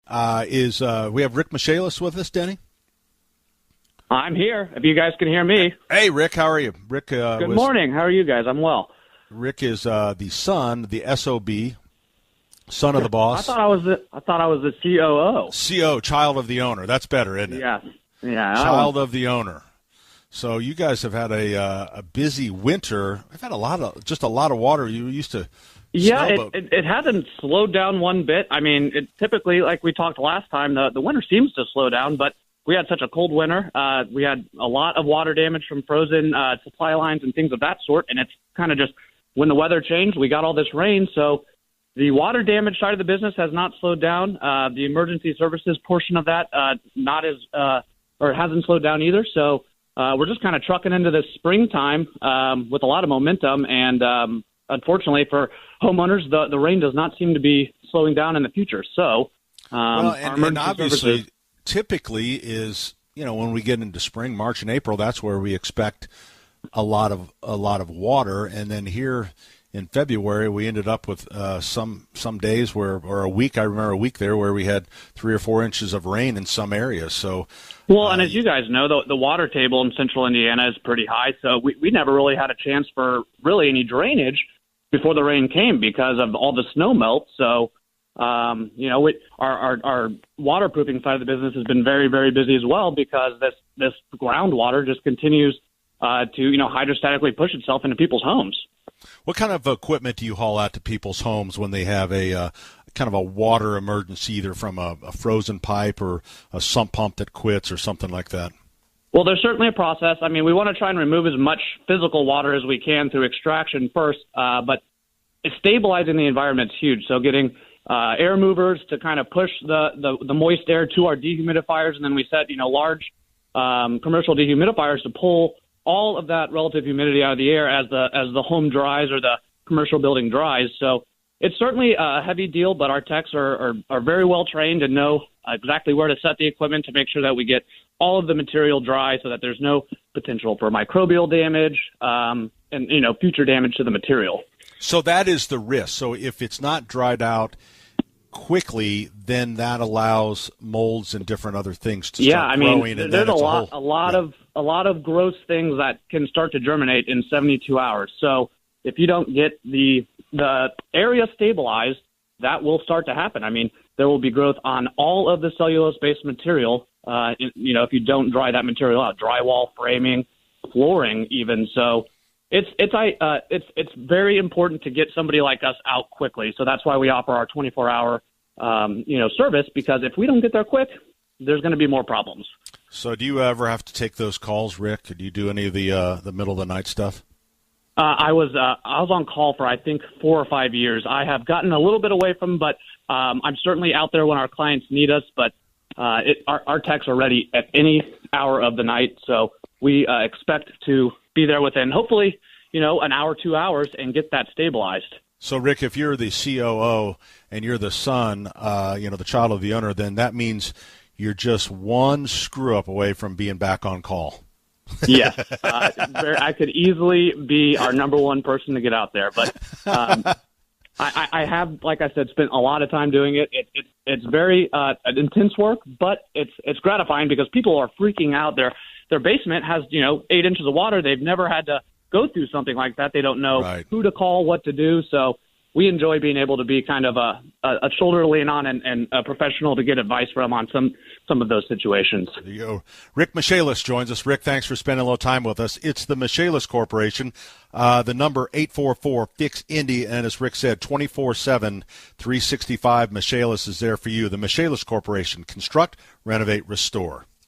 We have Rick Michaelis with us, Denny? I'm here, if you guys can hear me. Hey, Rick, how are you? Rick. Good morning. How are you guys? I'm well. Rick is the son, the SOB, son of the boss. I thought I was the COO. CO, child of the owner. That's better, isn't it? Yeah. Child of the owner. So you guys have had a busy winter. I've had a lot of water. You used to. Yeah, it hasn't slowed down one bit. I mean, it typically, like we talked last time, the winter seems to slow down, but we had such a cold winter. We had a lot of water damage from frozen supply lines and things of that sort, and it's kind of just when the weather changed, we got all this rain, so the water damage side of the business has not slowed down. The emergency services portion of that hasn't slowed down either, so we're just kind of trucking into this springtime with a lot of momentum, and unfortunately for homeowners, the rain does not seem to be slowing down in the future. So, and obviously, typically is when we get into spring, March and April, that's where we expect a lot of water, and then here in February we ended up with some days or a week. I remember a week there where we had 3 or 4 inches of rain in some areas. So, and as you guys know, the water table in central Indiana is pretty high, so we never really had a chance for really any drainage before the rain came because of all the snow melt. So, our waterproofing side of the business has been very, very busy as well because this groundwater just continues to hydrostatically push itself into people's homes. What kind of equipment do you haul out to people's homes when they have a kind of a water emergency, either from a frozen pipe or a sump pump that quits or something like that? Well, there's certainly a process. I mean, we want to try and remove as much physical water as we can through extraction first, but stabilizing the environment is huge. So getting air movers to kind of push the moist air to our dehumidifiers, and then we set large commercial dehumidifiers to pull all of that relative humidity out of the air as the home dries or the commercial building dries. So it's certainly a heavy deal, but our techs are very well trained and know exactly where to set the equipment to make sure that we get all of the material dry so that there's no potential for microbial damage and future damage to the material. So that is the risk. So if it's not dried out quickly, then that allows molds and different other things to start growing. And there's a lot of gross things that can start to germinate in 72 hours. So if you don't get the area stabilized, that will start to happen. I mean, there will be growth on all of the cellulose-based material. If you don't dry that material out, drywall, framing, flooring, even. So it's very important to get somebody like us out quickly. So that's why we offer our 24-hour service, because if we don't get there quick, there's going to be more problems. So do you ever have to take those calls, Rick? Do you do any of the middle of the night stuff? I was on call for, I think, 4 or 5 years. I have gotten a little bit away from, but I'm certainly out there when our clients need us. But our techs are ready at any hour of the night, so we expect to be there within, hopefully, an hour, 2 hours, and get that stabilized. So, Rick, if you're the COO and you're the son, the child of the owner, then that means you're just one screw-up away from being back on call. Yes. I could easily be our number one person to get out there. But I have, like I said, spent a lot of time doing it. It's very intense work, but it's gratifying because people are freaking out. Their basement has, 8 inches of water. They've never had to go through something like that. They don't know who to call, what to do. So we enjoy being able to be kind of a shoulder to lean on and a professional to get advice from on some of those situations. There you go. Rick Michaelis joins us. Rick, thanks for spending a little time with us. It's the Michaelis Corporation. The number 844-FIX-INDY, and as Rick said, 24/7, 365. Michaelis is there for you. The Michaelis Corporation. Construct, renovate, restore.